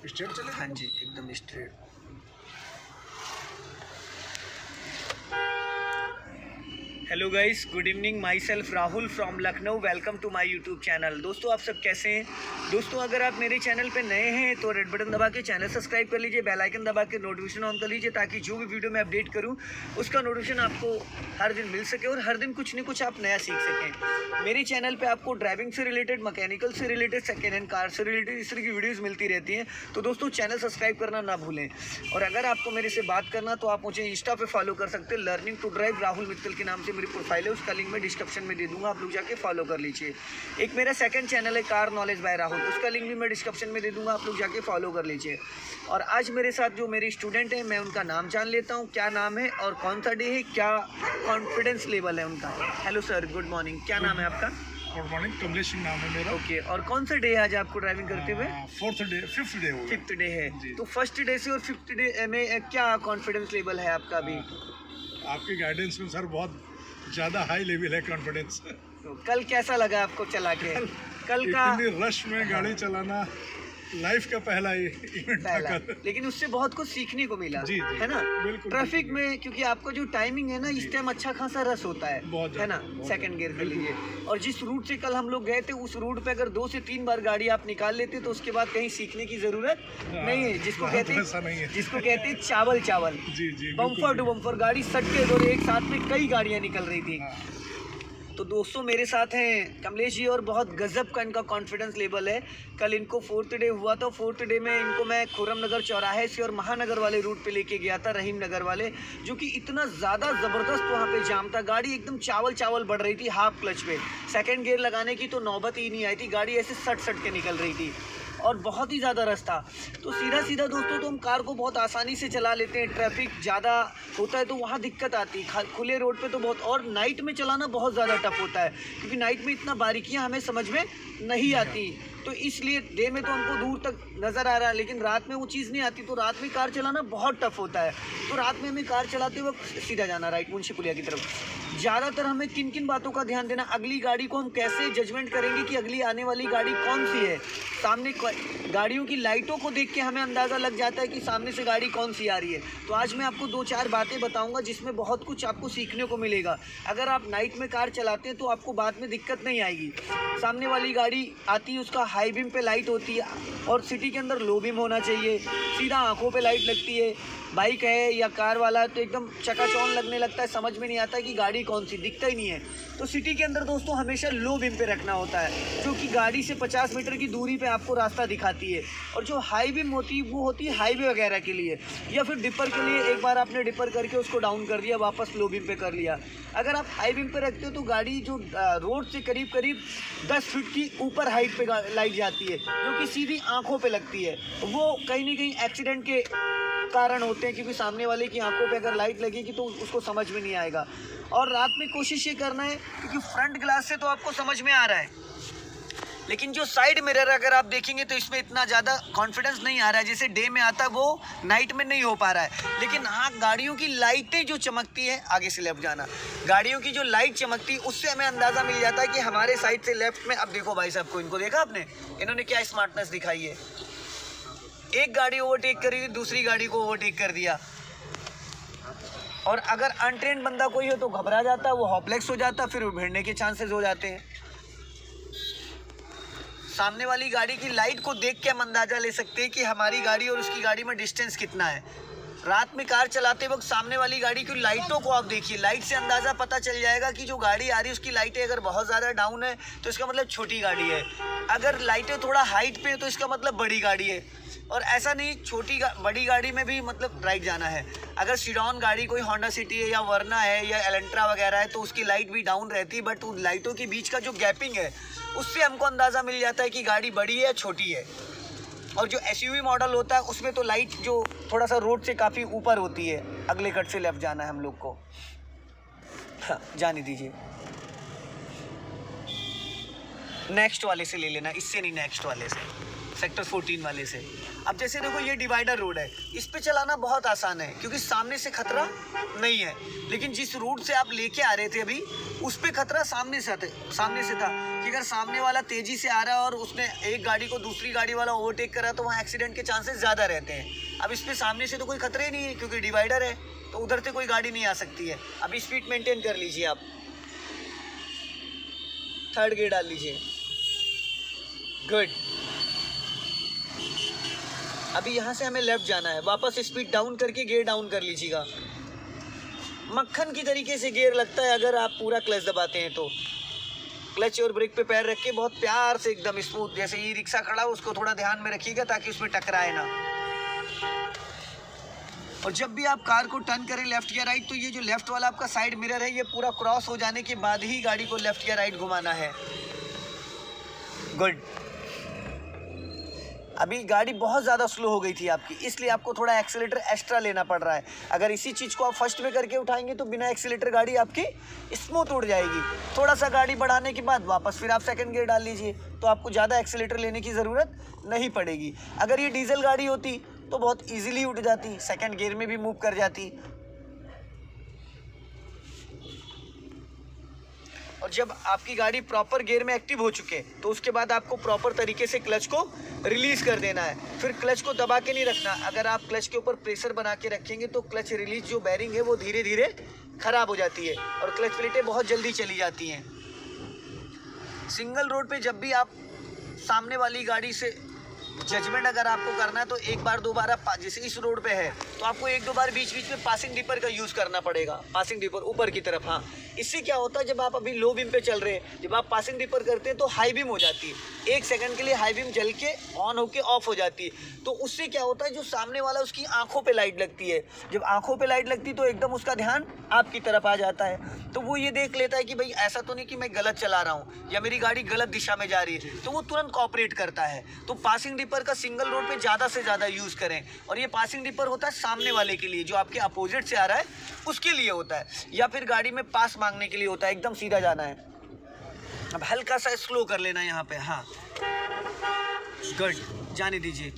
Straight चले। हाँ जी, एकदम straight. Hello guys, good evening. Myself Rahul from Lucknow. Welcome to my YouTube channel. दोस्तों आप सब कैसे हैं? दोस्तों अगर आप मेरे चैनल पे नए हैं तो रेड बटन दबा के चैनल सब्सक्राइब कर लीजिए, बेल आइकन दबा के नोटिफिकेशन ऑन कर लीजिए, ताकि जो भी वीडियो मैं अपडेट करूं उसका नोटिफिकेशन आपको हर दिन मिल सके और हर दिन कुछ न कुछ आप नया सीख सकें। मेरे चैनल पर आपको ड्राइविंग से रिलेटेड, मैकेनिकल से रिलेटेड, सेकेंड हैंड कार से रिलेटेड इस तरह की वीडियोज़ मिलती रहती हैं। तो दोस्तों चैनल सब्सक्राइब करना ना भूलें। और अगर आपको मेरे से बात करना तो आप मुझे इंस्टा पे फॉलो कर सकते हैं। Learning to drive Rahul Mittal के नाम से मेरी प्रोफाइल है, उसका लिंक मैं डिस्क्रिप्शन में दे दूंगा, आप लोग जाके फॉलो कर लीजिए। एक मेरा सेकंड चैनल है कार नॉलेज बाय राहुल, उसका लिंक भी मैं डिस्क्रिप्शन में दे दूंगा, आप लोग जाके फॉलो कर लीजिए। और आज मेरे साथ जो मेरे स्टूडेंट हैं मैं उनका नाम जान लेता हूँ, क्या नाम है और कौन सा डे है, क्या कॉन्फिडेंस लेवल है उनका। हेलो सर, गुड मॉर्निंग, क्या नाम है आपका? गुड मॉर्निंग, कमलेश सिंह नाम है मेरा। ओके, और कौन सा डे है आज आपको ड्राइविंग करते हुए? फिफ्थ डे हो गया। फिफ्थ डे है। तो फर्स्ट डे से और फिफ्थ डे में क्या कॉन्फिडेंस लेवल है आपका अभी? आपके गाइडेंस में सर बहुत ज़्यादा हाई लेवल है कॉन्फिडेंस। तो कल कैसा लगा आपको चला के? कल का इतनी रश में गाड़ी चलाना लाइफ का पहला इवेंट था कल। लेकिन उससे बहुत कुछ सीखने को मिला। जी, जी, है ना? बिल्कुल, ट्रैफिक बिल्कुल। में क्योंकि आपका जो टाइमिंग है ना, इस टाइम अच्छा खासा रस होता है, बहुत है ना, बहुत सेकंड गियर के लिए। और जिस रूट से कल हम लोग गए थे उस रूट पे अगर 2 से 3 बार गाड़ी आप निकाल लेते तो उसके बाद कहीं सीखने की जरूरत नहीं है। जिसको कहते हैं चावल चावल, जी जी, बम्पर टू बम्पर गाड़ी सटके दौरे, एक साथ में कई गाड़ियां निकल रही थी। तो दोस्तों मेरे साथ हैं कमलेश जी और बहुत गजब का इनका कॉन्फिडेंस लेवल है। कल इनको फोर्थ डे हुआ था। फोर्थ डे में इनको मैं खुर्रम नगर चौराहे से और महानगर वाले रूट पे लेके गया था, रहीम नगर वाले, जो कि इतना ज़्यादा ज़बरदस्त वहाँ पे जाम था। गाड़ी एकदम चावल चावल बढ़ रही थी हाफ क्लच पे। सेकंड गियर लगाने की तो नौबत ही नहीं आई थी, गाड़ी ऐसे सट सट के निकल रही थी और बहुत ही ज़्यादा रस था। तो सीधा सीधा दोस्तों तो हम कार को बहुत आसानी से चला लेते हैं, ट्रैफिक ज़्यादा होता है तो वहाँ दिक्कत आती है। खुले रोड पे तो बहुत, और नाइट में चलाना बहुत ज़्यादा टफ होता है, क्योंकि नाइट में इतना बारीकियाँ हमें समझ में नहीं आती। तो इसलिए डे में तो हमको दूर तक नज़र आ रहा है, लेकिन रात में वो चीज़ नहीं आती। तो रात में कार चलाना बहुत टफ होता है। तो रात में हमें कार चलाते वक्त सीधा जाना राइट मुंशी पुलिया की तरफ। ज़्यादातर हमें किन किन बातों का ध्यान देना, अगली गाड़ी को हम कैसे जजमेंट करेंगे कि अगली आने वाली गाड़ी कौन सी है। सामने गाड़ियों की लाइटों को देख के हमें अंदाज़ा लग जाता है कि सामने से गाड़ी कौन सी आ रही है। तो आज मैं आपको 2-4 बातें बताऊंगा जिसमें बहुत कुछ आपको सीखने को मिलेगा। अगर आप नाइट में कार चलाते हैं तो आपको बाद में दिक्कत नहीं आएगी। सामने वाली गाड़ी आती है, उसका हाई बीम पे लाइट होती है, और सिटी के अंदर लो बीम होना चाहिए, सीधा आंखों पे लाइट लगती है। बाइक है या कार वाला है तो एकदम चकाचौंध लगने लगता है, समझ में नहीं आता कि गाड़ी कौन सी, दिखता ही नहीं है। तो सिटी के अंदर दोस्तों हमेशा लो बीम पे रखना होता है, जो कि गाड़ी से 50 मीटर की दूरी पे आपको रास्ता दिखाती है। और जो हाई बीम होती है वो होती है हाईवे वगैरह के लिए, या फिर डिपर के लिए। एक बार आपने डिपर करके उसको डाउन कर दिया, वापस लो बीम पे कर लिया। अगर आप हाई बीम पे रखते हो तो गाड़ी जो रोड से करीब करीब 10 फीट की ऊपर हाइट पे लाइट जाती है, जो कि सीधी आंखों पे लगती है। वो कहीं ना कहीं एक्सीडेंट के कारण होते हैं, क्योंकि सामने वाले की आंखों पे अगर लाइट लगेगी तो उसको समझ में नहीं आएगा। और रात में कोशिश ये करना है, क्योंकि फ्रंट ग्लास से तो आपको समझ में आ रहा है, लेकिन जो साइड मिरर अगर आप देखेंगे तो इसमें इतना ज़्यादा कॉन्फिडेंस नहीं आ रहा है जैसे डे में आता है, वो नाइट में नहीं हो पा रहा है। लेकिन हाँ, गाड़ियों की लाइटें जो चमकती है, आगे से लेफ्ट जाना, गाड़ियों की जो लाइट चमकती है उससे हमें अंदाज़ा मिल जाता है कि हमारे साइड से लेफ्ट में। अब देखो भाई साहब को, इनको देखा आपने, इन्होंने क्या स्मार्टनेस दिखाई है। एक गाड़ी ओवरटेक करी थी, दूसरी गाड़ी को ओवरटेक कर दिया। और अगर अनट्रेंड बंदा कोई हो तो घबरा जाता है, वो हॉपलेक्स हो जाता है, फिर भिड़ने के चांसेस हो जाते हैं। सामने वाली गाड़ी की लाइट को देख के हम अंदाज़ा ले सकते हैं कि हमारी गाड़ी और उसकी गाड़ी में डिस्टेंस कितना है। रात में कार चलाते वक्त सामने वाली गाड़ी की लाइटों को आप देखिए, लाइट से अंदाज़ा पता चल जाएगा कि जो गाड़ी आ रही है उसकी लाइटें अगर बहुत ज़्यादा डाउन है तो इसका मतलब छोटी गाड़ी है, अगर लाइटें थोड़ा हाइट पे है तो इसका मतलब बड़ी गाड़ी है। और ऐसा नहीं, बड़ी गाड़ी में भी मतलब राइट जाना है। अगर सीडॉन गाड़ी कोई होंडा सिटी है या वर्ना है या एलेंट्रा वगैरह है तो उसकी लाइट भी डाउन रहती है, बट उन लाइटों के बीच का जो गैपिंग है उससे हमको अंदाज़ा मिल जाता है कि गाड़ी बड़ी है या छोटी है। और जो एसयूवी मॉडल होता है उसमें तो लाइट जो थोड़ा सा रोड से काफ़ी ऊपर होती है। अगले कट से लेफ्ट जाना है हम लोग को, हाँ जाने दीजिए, नेक्स्ट वाले से ले लेना, इससे नहीं, नेक्स्ट वाले से। सेक्टर 14 वाले से। अब जैसे देखो ये डिवाइडर रोड है, इस पे चलाना बहुत आसान है क्योंकि सामने से खतरा नहीं है। लेकिन जिस रूट से आप लेके आ रहे थे अभी, उस पे खतरा सामने से था कि अगर सामने वाला तेजी से आ रहा है और उसने एक गाड़ी को दूसरी गाड़ी वाला ओवरटेक करा तो वहाँ एक्सीडेंट के चांसेस ज़्यादा रहते हैं। अब इस पे सामने से तो कोई खतरे नहीं है क्योंकि डिवाइडर है, तो उधर से कोई गाड़ी नहीं आ सकती है। अभी स्पीड मेंटेन कर लीजिए, आप 3rd गियर डाल लीजिए। गुड। अभी यहाँ से हमें लेफ्ट जाना है, वापस स्पीड डाउन करके गियर डाउन कर लीजिएगा। मक्खन की तरीके से गियर लगता है अगर आप पूरा क्लच दबाते हैं तो। क्लच और ब्रेक पे पैर रख के बहुत प्यार से एकदम स्मूथ, जैसे ई रिक्शा खड़ा हो उसको थोड़ा ध्यान में रखिएगा ताकि उसमें टकराए ना। और जब भी आप कार को टर्न करें लेफ्ट या राइट, तो ये जो लेफ्ट वाला आपका साइड मिरर है, ये पूरा क्रॉस हो जाने के बाद ही गाड़ी को लेफ्ट या राइट घुमाना है। गुड। अभी गाड़ी बहुत ज़्यादा स्लो हो गई थी आपकी, इसलिए आपको थोड़ा एक्सीलेटर एक्स्ट्रा लेना पड़ रहा है। अगर इसी चीज़ को आप फर्स्ट में करके उठाएंगे तो बिना एक्सीलेटर गाड़ी आपकी स्मूथ उड़ जाएगी। थोड़ा सा गाड़ी बढ़ाने के बाद वापस फिर आप 2nd गियर डाल लीजिए, तो आपको ज़्यादा एक्सीलेटर लेने की ज़रूरत नहीं पड़ेगी। अगर ये डीजल गाड़ी होती तो बहुत ईजिली उठ जाती, 2nd गियर में भी मूव कर जाती। और जब आपकी गाड़ी प्रॉपर गियर में एक्टिव हो चुके तो उसके बाद आपको प्रॉपर तरीके से क्लच को रिलीज़ कर देना है। फिर क्लच को दबा के नहीं रखना। अगर आप क्लच के ऊपर प्रेशर बना के रखेंगे तो क्लच रिलीज जो बैरिंग है वो धीरे धीरे ख़राब हो जाती है और क्लच प्लेटें बहुत जल्दी चली जाती हैं। सिंगल रोड पे जब भी आप सामने वाली गाड़ी से जजमेंट अगर आपको करना है तो एक बार 2 बार आप, जैसे इस रोड पे है तो आपको 1-2 बार बीच बीच में पासिंग डिपर का यूज़ करना पड़ेगा। पासिंग डिपर ऊपर की तरफ, हाँ। इससे क्या होता है, जब आप अभी लो बीम पे चल रहे हैं, जब आप पासिंग डिपर करते हैं तो हाई बीम हो जाती है। 1 सेकंड के लिए हाई बीम जल के ऑन होके ऑफ हो जाती है। तो उससे क्या होता है, जो सामने वाला उसकी आंखों पे लाइट लगती है। जब आंखों पे लाइट लगती है तो एकदम उसका ध्यान आपकी तरफ आ जाता है। तो वो ये देख लेता है कि भाई ऐसा तो नहीं कि मैं गलत चला रहा हूँ या मेरी गाड़ी गलत दिशा में जा रही है, तो वो तुरंत कोऑपरेट करता है। तो पासिंग डिपर का सिंगल रोड पे ज़्यादा से ज़्यादा यूज़ करें। और ये पासिंग डिपर होता है सामने वाले के लिए, जो आपके अपोजिट से आ रहा है उसके लिए होता है, या फिर गाड़ी में पास मांगने के लिए होता है। एकदम सीधा जाना है। अब हल्का सा स्लो कर लेना यहाँ पे, हाँ। गुड, जाने दीजिए।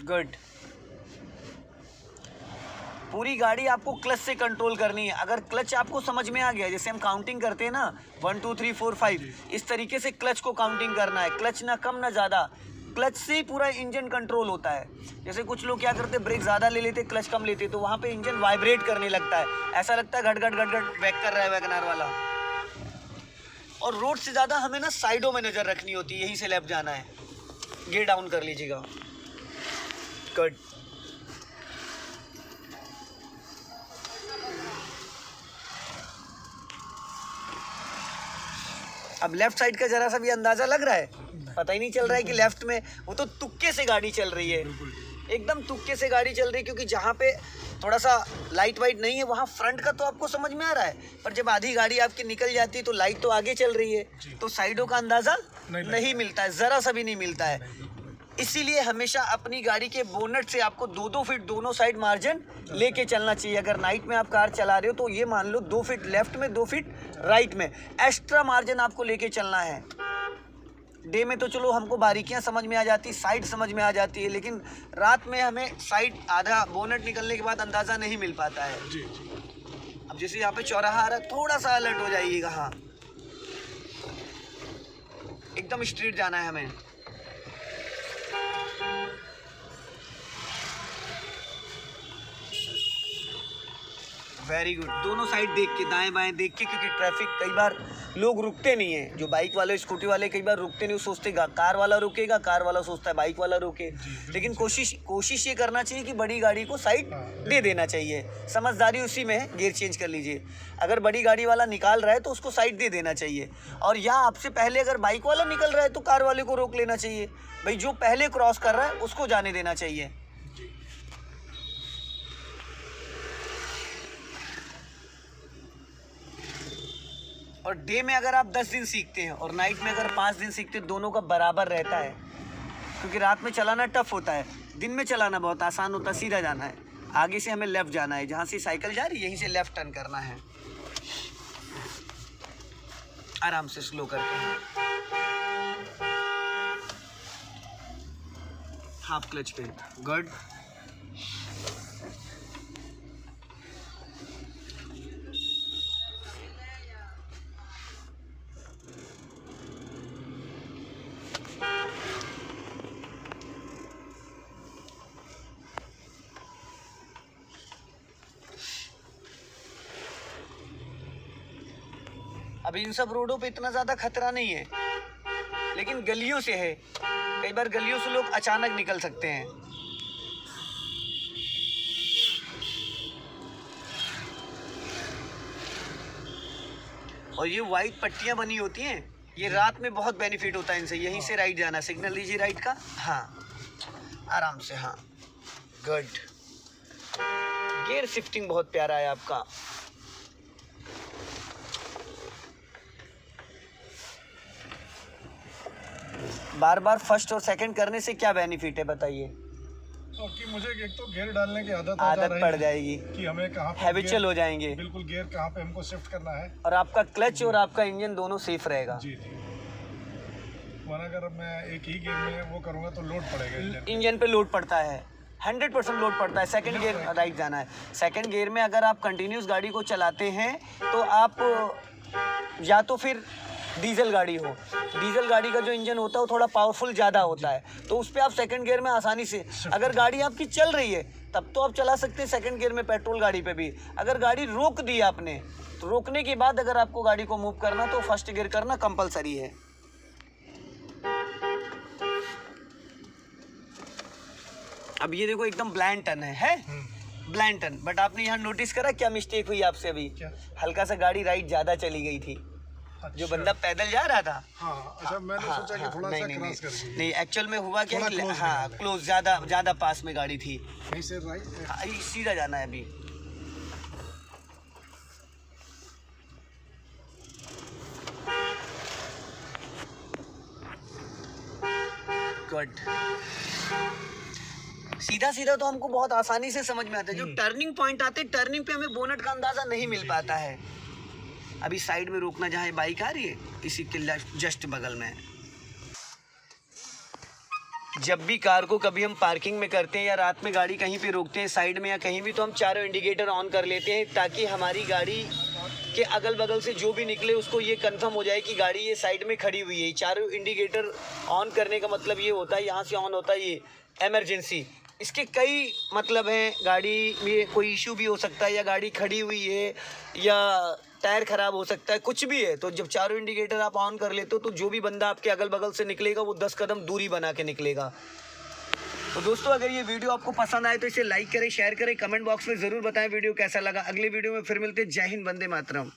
गुड। पूरी गाड़ी आपको क्लच से कंट्रोल करनी है। अगर क्लच आपको समझ में आ गया, जैसे हम काउंटिंग करते हैं ना 1 2 3 4 5, इस तरीके से क्लच को काउंटिंग करना है। क्लच ना कम ना ज़्यादा, क्लच से ही पूरा इंजन कंट्रोल होता है। जैसे कुछ लोग क्या करते, ब्रेक ज़्यादा ले लेते, क्लच कम लेते, तो वहाँ पे इंजन वाइब्रेट करने लगता है। ऐसा लगता है घट घट घट घट वैक कर रहा है वैगनआर वाला। और रोड से ज़्यादा हमें ना साइडों में नज़र रखनी होती है, यहीं से लेफ्ट जाना है। गियर डाउन कर लीजिएगा। गुड। अब लेफ्ट साइड का जरा सा भी अंदाजा लग रहा है, पता ही नहीं चल रहा है कि लेफ्ट में, वो तो तुक्के से गाड़ी चल रही है, एकदम तुक्के से गाड़ी चल रही है। क्योंकि जहाँ पे थोड़ा सा लाइट वाइट नहीं है वहाँ फ्रंट का तो आपको समझ में आ रहा है, पर जब आधी गाड़ी आपकी निकल जाती है तो लाइट तो आगे चल रही है, तो साइडों का अंदाजा नहीं मिलता है, ज़रा सा भी नहीं मिलता है। इसीलिए हमेशा अपनी गाड़ी के बोनट से आपको 2-2 फीट दोनों साइड मार्जिन लेके चलना चाहिए। अगर नाइट में आप कार चला रहे हो तो ये मान लो 2 फीट लेफ्ट में 2 फीट राइट में एक्स्ट्रा मार्जिन आपको लेके चलना है। डे में तो चलो हमको बारीकियां समझ में आ जाती, साइड समझ में आ जाती है, लेकिन रात में हमें साइड आधा बोनट निकलने के बाद अंदाज़ा नहीं मिल पाता है। अब जैसे यहाँ पे चौराहा आ रहा है, थोड़ा सा अलर्ट हो जाइएगा। हाँ, एकदम स्ट्रेट जाना है हमें। Very good. दोनों साइड देख के, दाएं बाएं देख के, क्योंकि ट्रैफिक कई बार लोग रुकते नहीं हैं। जो बाइक वाले स्कूटी वाले कई बार रुकते नहीं, सोचते कार वाला रुकेगा, कार वाला सोचता है बाइक वाला रुके। लेकिन कोशिश ये करना चाहिए कि बड़ी गाड़ी को साइड दे देना चाहिए। समझदारी उसी में है, गियर चेंज कर लीजिए। अगर बड़ी गाड़ी वाला निकाल रहा है तो उसको साइड दे देना चाहिए। और या आपसे पहले अगर बाइक वाला निकल रहा है तो कार वाले को रोक लेना चाहिए। भाई जो पहले क्रॉस कर रहा है उसको जाने देना चाहिए। और डे में अगर आप 10 दिन सीखते हैं और नाइट में अगर 5 दिन सीखते हैं, दोनों का बराबर रहता है। क्योंकि रात में चलाना टफ होता है, दिन में चलाना बहुत आसान होता है, सीधा जाना है। आगे से हमें लेफ़्ट जाना है, जहाँ से साइकिल जा रही है यहीं से लेफ़्ट टर्न करना है, आराम से स्लो करके, हाफ क्लच पे, गुड। अभी इन सब रोडों पे इतना ज़्यादा खतरा नहीं है, लेकिन गलियों से है, कई बार गलियों से लोग अचानक निकल सकते हैं। और ये वाइट पट्टियां बनी होती हैं, ये रात में बहुत बेनिफिट होता है इनसे। यहीं से राइट जाना, सिग्नल लीजिए राइट का, हाँ आराम से, हाँ गुड। गियर शिफ्टिंग बहुत प्यारा है आपका। बार बार फर्स्ट और सेकंड करने से क्या बेनिफिट है बताइए? कि मुझे एक तो गियर डालने की आदत पड़ जाएगी कि हमें कहाँ पे हैबिचुअल हो जाएंगे, बिल्कुल गियर कहाँ पे हमको शिफ्ट करना है, और आपका क्लच और आपका इंजन दोनों सेफ रहेगा। जी जी। वरना अगर मैं एक ही गियर में वो करूँगा तो लोड पड़ेगा इंजन पे लोड पड़ता है, 100% लोड पड़ता है। सेकंड गियर राइट जाना है। सेकंड गियर में अगर आप कंटिन्यूस गाड़ी को चलाते हैं तो आप या तो फिर डीजल गाड़ी हो, डीजल गाड़ी का जो इंजन होता है वो थोड़ा पावरफुल ज़्यादा होता है, तो उस पर आप सेकंड गियर में आसानी से, अगर गाड़ी आपकी चल रही है तब तो आप चला सकते हैं सेकंड गियर में, पेट्रोल गाड़ी पे भी। अगर गाड़ी रोक दी आपने तो रोकने के बाद अगर आपको गाड़ी को मूव करना तो फर्स्ट गियर करना कंपलसरी है। अब ये देखो एकदम ब्लाइंड टर्न है ब्लाइंड टर्न, बट आपने यहाँ नोटिस करा क्या मिस्टेक हुई आपसे? अभी हल्का सा गाड़ी राइट ज़्यादा चली गई थी। अच्छा। जो बंदा पैदल जा रहा था, हाँ, अच्छा मैंने सोचा कि थोड़ा सा क्रॉस कर दिया। नहीं एक्चुअल में हुआ क्या, close हाँ क्लोज, ज़्यादा पास में गाड़ी थी। यहीं से राइट सीधा जाना है अभी। गुड। सीधा सीधा तो हमको बहुत आसानी से समझ में आता है, जो टर्निंग पॉइंट आते हैं टर्निंग पे हमें बोनट का अंदाजा नहीं मिल पाता है। अभी साइड में रोकना, जहाँ बाइक आ रही है इसी के जस्ट बगल में। जब भी कार को कभी हम पार्किंग में करते हैं या रात में गाड़ी कहीं पे रोकते हैं साइड में या कहीं भी, तो हम चारों इंडिकेटर ऑन कर लेते हैं ताकि हमारी गाड़ी के अगल बगल से जो भी निकले उसको ये कंफर्म हो जाए कि गाड़ी ये साइड में खड़ी हुई है। चारों इंडिकेटर ऑन करने का मतलब ये होता है, यहाँ से ऑन होता है ये इमरजेंसी। इसके कई मतलब हैं, गाड़ी में कोई इशू भी हो सकता है, या गाड़ी खड़ी हुई है, या टायर ख़राब हो सकता है, कुछ भी है। तो जब चारों इंडिकेटर आप ऑन कर लेते हो तो जो भी बंदा आपके अगल बगल से निकलेगा वो 10 कदम दूरी बना के निकलेगा। तो दोस्तों अगर ये वीडियो आपको पसंद आए तो इसे लाइक करें, शेयर करें, कमेंट बॉक्स में ज़रूर बताएं वीडियो कैसा लगा। अगले वीडियो में फिर मिलते हैं। जय हिंद, वंदे मातरम।